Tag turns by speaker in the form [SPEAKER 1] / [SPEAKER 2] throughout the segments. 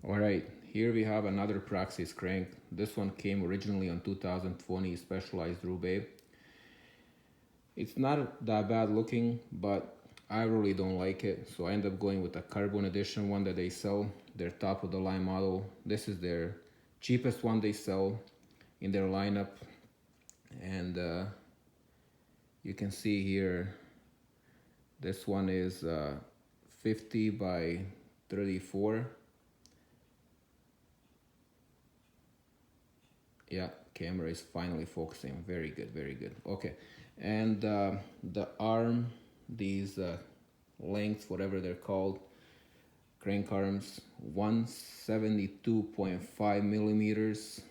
[SPEAKER 1] Alright, here we have another Praxis crank. This one came originally on 2020 Specialized Roubaix. It's not that bad looking, but I really don't like it, so I end up going with a carbon edition one that they sell, their top of the line model. This is their cheapest one they sell in their lineup, and you can see here this one is 50 by 34. Yeah, camera is finally focusing. Very good, very good. Okay, and the arm, these lengths, whatever they're called, crank arms, 172.5 millimeters.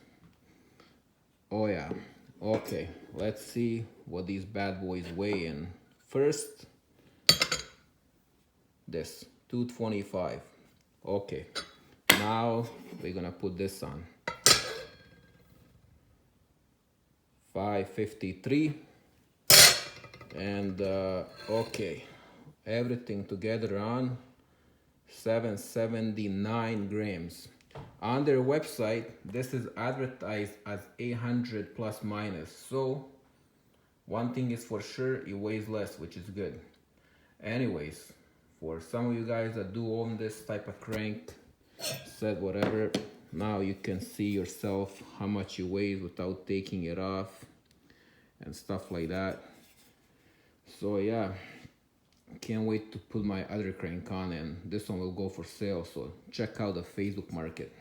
[SPEAKER 1] Oh yeah. Okay, let's see what these bad boys weigh in. First, this 225. Okay, now we're gonna put this on. 553, and okay, everything together on 779 grams. On their website, this is advertised as 800 plus minus, so one thing is for sure, it weighs less, which is good. Anyways, for some of you guys that do own this type of crank set, whatever, now you can see yourself how much it weighs without taking it off and stuff like that. So yeah, can't wait to put my other crank on, and this one will go for sale, so check out the Facebook market.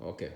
[SPEAKER 1] Okay.